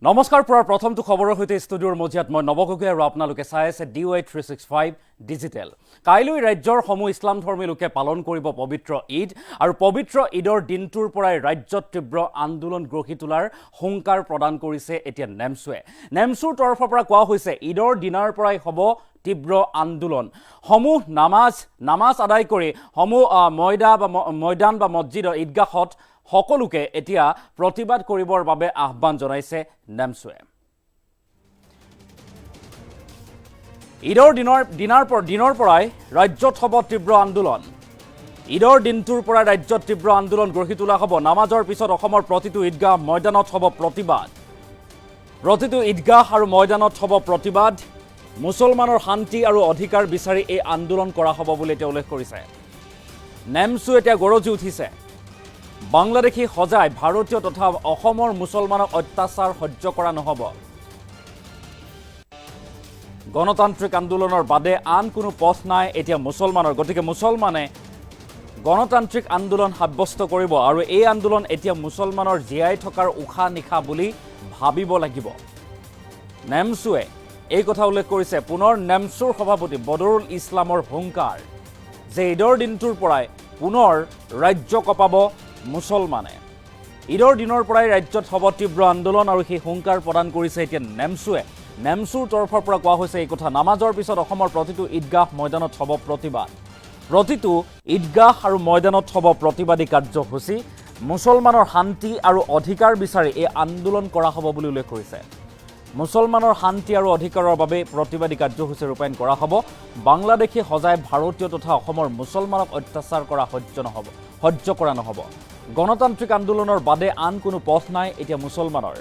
নমস্কাৰ পুৱাৰ প্ৰথমটো খবৰৰ সৈতে ষ্টুডিঅ'ৰ মজিয়াত মই নৱগগৈ আৰু আপোনালোকে চাই আছে DY 365 ডিজিটেল। কাইলৈ ৰাজ্যৰ সমূহ ইছলাম ধৰ্মী লোকে পালন কৰিব পবিত্ৰ ঈদ আৰু পবিত্ৰ ঈদৰ দিনটোৰ পৰাই ৰাজ্যত তীব্ৰ আন্দোলন গঢ়ি তোলাৰ হুংকাৰ প্ৰদান কৰিছে এতিয়া নেমছুৱে। নেমছুৰ তৰফৰ পৰা কোৱা হৈছে ঈদৰ দিনাৰ পৰাই হ'ব তীব্ৰ আন্দোলন। সমূহ নামাজ আদায় কৰি সমূহ ময়দান বা মছজিদ ঈদগাহত সকলোকে এতিয়া প্ৰতিবাদ কৰিবৰ বাবে আহ্বান জনাইছে নেমছুৱে। ঈদৰ দিনৰ পৰাই ৰাজ্যত হ'ব তীব্ৰ আন্দোলন। ঈদৰ দিনটোৰ পৰা ৰাজ্যত তীব্ৰ আন্দোলন গঢ়ি তোলা হ'ব। নামাজৰ পিছত অসমৰ প্ৰতিটো ঈদগাহ ময়দানত হ'ব প্ৰতিবাদ। প্ৰতিটো ঈদগাহ আৰু ময়দানত হ'ব প্ৰতিবাদ। মুছলমানৰ শান্তি আৰু অধিকাৰ বিচাৰি এই আন্দোলন কৰা হ'ব বুলি এতিয়া উল্লেখ কৰিছে। নেমছু এতিয়া গৰজি উঠিছে। বাংলাদেশী সজাই ভাৰতীয় তথা অসমৰ মুছলমানক অত্যাচাৰ সহ্য কৰা নহ'ব। গণতান্ত্ৰিক আন্দোলনৰ বাদে আন কোনো পথ নাই এতিয়া মুছলমানৰ। গতিকে মুছলমানে গণতান্ত্ৰিক আন্দোলন সাব্যস্ত কৰিব আৰু এই আন্দোলন এতিয়া মুছলমানৰ জীয়াই থকাৰ উশাহ নিশা বুলি ভাবিব লাগিব। নেমছুৱে এই কথা উল্লেখ কৰিছে। পুনৰ নেমছুৰ সভাপতি বদৰুল ইছলামৰ হুংকাৰ যে ঈদৰ দিনটোৰ পৰাই পুনৰ ৰাজ্য কঁপাব মুছলমানে। ঈদৰ দিনৰ পৰাই ৰাজ্যত হ'ব তীব্ৰ আন্দোলন আৰু সেই হুংকাৰ প্ৰদান কৰিছে এতিয়া নেমছুৱে। নেমছুৰ তৰফৰ পৰা কোৱা হৈছে এই কথা। নামাজৰ পিছত অসমৰ প্ৰতিটো ঈদগাহ ময়দানত হ'ব প্ৰতিবাদ। প্ৰতিটো ঈদগাহ আৰু ময়দানত হ'ব প্ৰতিবাদী কাৰ্যসূচী। মুছলমানৰ শান্তি আৰু অধিকাৰ বিচাৰি এই আন্দোলন কৰা হ'ব বুলি উল্লেখ কৰিছে। মুছলমানৰ শান্তি আৰু অধিকাৰৰ বাবে প্ৰতিবাদী কাৰ্যসূচী ৰূপায়ণ কৰা হ'ব। বাংলাদেশী সজাই ভাৰতীয় তথা অসমৰ মুছলমানক অত্যাচাৰ কৰা সহ্য কৰা নহ'ব। গণতান্ত্ৰিক আন্দোলনৰ বাদে আন কোনো পথ নাই এতিয়া মুছলমানৰ।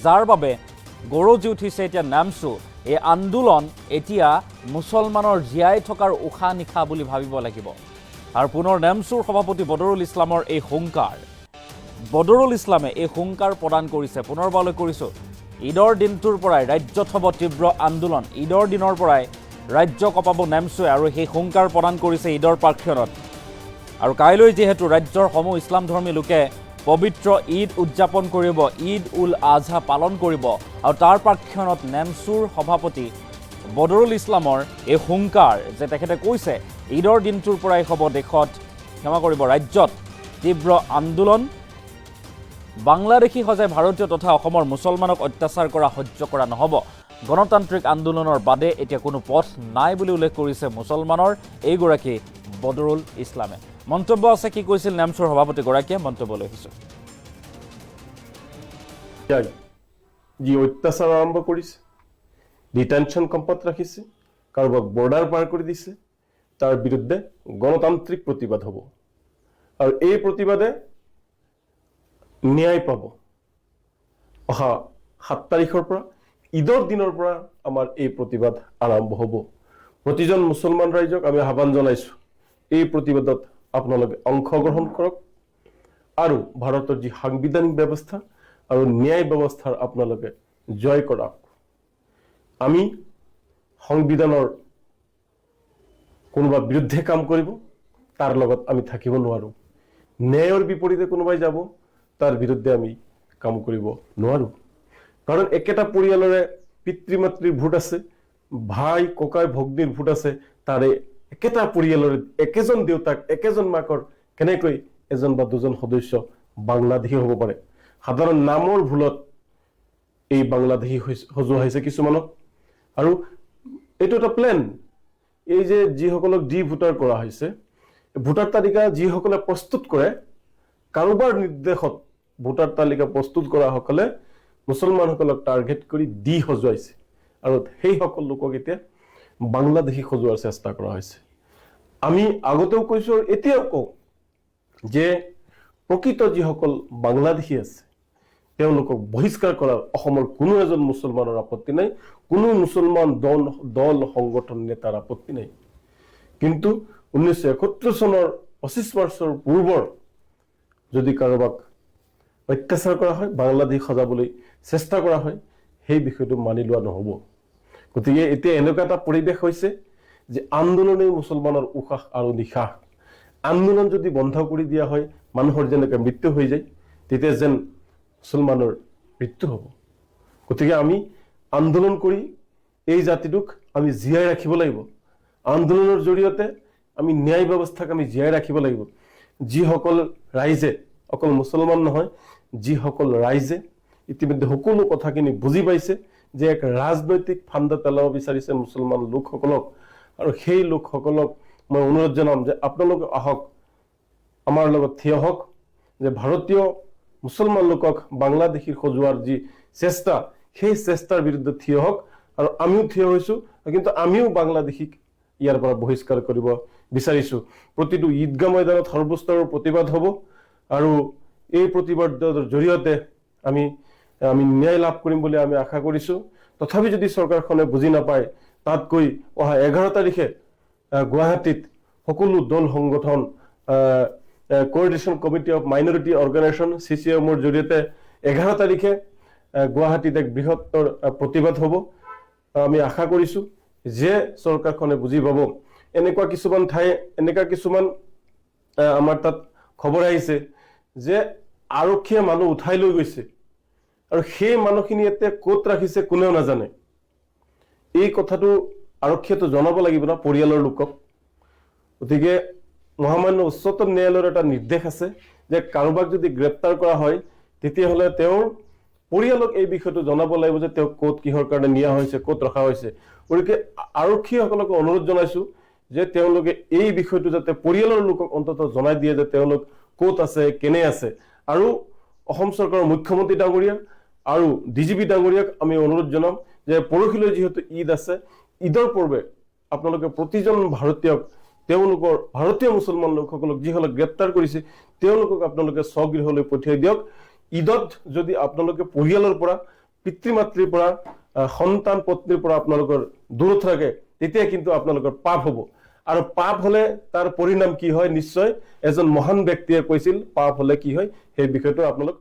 যাৰ বাবে গৰজি উঠিছে এতিয়া নেমছু। এই আন্দোলন এতিয়া মুছলমানৰ জীয়াই থকাৰ উশাহ নিশা বুলি ভাবিব লাগিব। আৰু পুনৰ নেমছুৰ সভাপতি বদৰুল ইছলামৰ এই হুংকাৰ। বদৰুল ইছলামে এই হুংকাৰ প্ৰদান কৰিছে। পুনৰবাৰলৈ কৰিছোঁ, ঈদৰ দিনটোৰ পৰাই ৰাজ্যত হ'ব তীব্ৰ আন্দোলন। ঈদৰ দিনৰ পৰাই ৰাজ্য কঁপাব নেমছুৱে আৰু সেই হুংকাৰ প্ৰদান কৰিছে ঈদৰ প্ৰাক্ষণত। আৰু কাইলৈ যিহেতু ৰাজ্যৰ সমূহ ইছলাম ধৰ্মী লোকে পবিত্ৰ ঈদ উদযাপন কৰিব, ঈদ উল আজহা পালন কৰিব আৰু তাৰ প্ৰাক্ষণত নেমছুৰ সভাপতি বদৰুল ইছলামৰ এই হুংকাৰ যে তেখেতে কৈছে ঈদৰ দিনটোৰ পৰাই হ'ব ৰাজ্যত তীব্ৰ আন্দোলন। বাংলাদেশী সজাই ভাৰতীয় তথা অসমৰ মুছলমানক অত্যাচাৰ কৰা সহ্য কৰা নহ'ব। গণতান্ত্ৰিক আন্দোলনৰ বাদে এতিয়া কোনো পথ নাই বুলি উল্লেখ কৰিছে মুছলমানৰ এইগৰাকী বদৰুল ইছলামে। মন্তব্য আছে, কি কৈছিল নেমছুৰ সভাপতিগৰাকীয়ে, মন্তব্য লৈ আহিছোঁ। যি অত্যাচাৰ আৰম্ভ কৰিছে, ডিটেনশ্যন কেম্পত ৰাখিছে, কাৰোবাক বৰ্ডাৰ পাৰ কৰি দিছে, তাৰ বিৰুদ্ধে গণতান্ত্ৰিক প্ৰতিবাদ হ'ব আৰু এই প্ৰতিবাদে ন্যায় পাব। অহা 7 তাৰিখৰ পৰা ঈদৰ দিনৰ পৰা আমাৰ এই প্ৰতিবাদ আৰম্ভ হ'ব। প্ৰতিজন মুছলমান ৰাইজক আমি আহ্বান জনাইছোঁ, এই প্ৰতিবাদত আপোনালোকে অংশগ্ৰহণ কৰক আৰু ভাৰতৰ যি সাংবিধানিক ব্যৱস্থা আৰু ন্যায় ব্যৱস্থাৰ আপোনালোকে জয় কৰক। আমি সংবিধানৰ কোনোবা বিৰুদ্ধে কাম কৰিব, তাৰ লগত আমি থাকিব নোৱাৰোঁ। ন্যায়ৰ বিপৰীতে কোনোবাই যাব, তাৰ বিৰুদ্ধে আমি কাম কৰিব নোৱাৰোঁ। কাৰণ একেটা পৰিয়ালৰে পিতৃ মাতৃৰ ভোট আছে, ভাই ককাই ভগ্নীৰ ভোট আছে, তাৰে একেটা পৰিয়ালৰে একেজন দেউতাক একেজন মাকৰ কেনেকৈ এজন বা দুজন সদস্য বাংলাদেশী হ'ব পাৰে? সাধাৰণ নামৰ ভুলত এই বাংলাদেশী সজোৱা হৈছে কিছুমানক। আৰু এইটো এটা প্লেন। এই যে যিসকলক ভোটাৰ কৰা হৈছে, ভোটাৰ তালিকা যিসকলে প্ৰস্তুত কৰে, কাৰোবাৰ নিৰ্দেশত ভোটাৰ তালিকা প্ৰস্তুত কৰা সকলে মুছলমানসকলক টাৰ্গেট কৰি সজুৱাইছে আৰু সেই সকল লোকক এতিয়া বাংলাদেশী সজোৱাৰ চেষ্টা কৰা হৈছে। আমি আগতেও কৈছোঁ আৰু এতিয়াও কওঁ যে প্ৰকৃত যিসকল বাংলাদেশী আছে তেওঁলোকক বহিষ্কাৰ কৰাৰ অসমৰ কোনো এজন মুছলমানৰ আপত্তি নাই, কোনো মুছলমান দল সংগঠন নেতাৰ আপত্তি নাই। কিন্তু 1971 চনৰ 25 মাৰ্চৰ পূৰ্বৰ যদি কাৰোবাক অত্যাচাৰ কৰা হয়, বাংলাদেশ সজাবলৈ চেষ্টা কৰা হয়, সেই বিষয়টো মানি লোৱা নহ'ব। গতিকে এতিয়া এনেকুৱা এটা পৰিৱেশ হৈছে যে আন্দোলনেই মুছলমানৰ উশাহ আৰু নিশাহ। আন্দোলন যদি বন্ধ কৰি দিয়া হয়, মানুহৰ যেনেকৈ মৃত্যু হৈ যায়, তেতিয়া যেন মুছলমানৰ মৃত্যু হ'ব। গতিকে আমি আন্দোলন কৰি এই জাতিটোক আমি জীয়াই ৰাখিব লাগিব। আন্দোলনৰ জৰিয়তে আমি ন্যায় ব্যৱস্থাক আমি জীয়াই ৰাখিব লাগিব। যিসকল ৰাইজে, অকল মুছলমান নহয়, যিসকল ৰাইজে ইতিমধ্যে সকলো কথাখিনি বুজি পাইছে যে এক ৰাজনৈতিক ফান্দা পেলাব বিচাৰিছে মুছলমান লোকসকলক, আৰু সেই লোকসকলক মই অনুৰোধ জনাম যে আপোনালোকে আহক, আমাৰ লগত থিয় হওক, যে ভাৰতীয় মুছলমান লোকক বাংলাদেশী সজোৱাৰ যি চেষ্টা, সেই চেষ্টাৰ বিৰুদ্ধে থিয় হওক। আৰু আমিও থিয় হৈছোঁ, কিন্তু আমিও বাংলাদেশীক ইয়াৰ পৰা বহিষ্কাৰ কৰিব বিচাৰিছোঁ। প্ৰতিটো ঈদগাহ ময়দানত সৰ্বস্তৰৰ প্ৰতিবাদ হ'ব, আৰু এই প্ৰতিবাদৰ জৰিয়তে আমি ন্যায় লাভ কৰিম বুলি আমি আশা কৰিছোঁ। তথাপি যদি চৰকাৰখনে বুজি নাপায়, তাতকৈ অহা 11 তাৰিখে গুৱাহাটীত সকলো দল সংগঠন, coordination committee of minority organisation CCMৰ জৰিয়তে 11 তাৰিখে গুৱাহাটীত এক বৃহত্তৰ প্ৰতিবাদ হ'ব। আমি আশা কৰিছোঁ যে চৰকাৰখনে বুজি পাব। এনেকুৱা কিছুমান আমাৰ তাত খবৰ আহিছে যে আৰক্ষীয়ে মানুহ উঠাই লৈ গৈছে, আৰু সেই মানুহখিনি এতিয়া ক'ত ৰাখিছে কোনেও নাজানে। এই কথাটো আৰক্ষীয়েতো জনাব লাগিব না পৰিয়ালৰ লোকক। গতিকে মহামান্য উচ্চতম ন্যায়ালয়ৰ এটা নিৰ্দেশ আছে যে কাৰোবাক যদি গ্ৰেপ্তাৰ কৰা হয়, তেতিয়াহ'লে তেওঁৰ পৰিয়ালক এই বিষয়টো জনাব লাগিব যে তেওঁক ক'ত কিহৰ কাৰণে নিয়া হৈছে, ক'ত ৰখা হৈছে। গতিকে আৰক্ষীসকলক অনুৰোধ জনাইছোঁ যে তেওঁলোকে এই বিষয়টো যাতে পৰিয়ালৰ লোকক অন্ততঃ জনাই দিয়ে যে তেওঁলোক ক'ত আছে, কেনে আছে। আৰু অসম চৰকাৰৰ মুখ্যমন্ত্ৰী ডাঙৰীয়া আৰু DGP ডাঙৰীয়াক আমি অনুৰোধ জনাম যে পৰহিলৈ যিহেতু ঈদ আছে, ঈদৰ পূৰ্বে আপোনালোকে প্ৰতিজন ভাৰতীয়ক, তেওঁলোকৰ ভাৰতীয় মুছলমান লোকসকলক যিসকলক গ্ৰেপ্তাৰ কৰিছে, তেওঁলোকক আপোনালোকে স্বগৃহলৈ পঠিয়াই দিয়ক। ঈদত যদি আপোনালোকে পৰিয়ালৰ পৰা, পিতৃ মাতৃৰ পৰা, সন্তান পত্নীৰ পৰা আপোনালোকৰ দূৰত থাকে, তেতিয়া কিন্তু আপোনালোকৰ পাপ হ'ব। আৰু পাপ হ'লে তাৰ পৰিণাম কি হয়, নিশ্চয় এজন মহান ব্যক্তিয়ে কৈছিল পাপ হ'লে কি হয়, সেই বিষয়টো আপোনালোক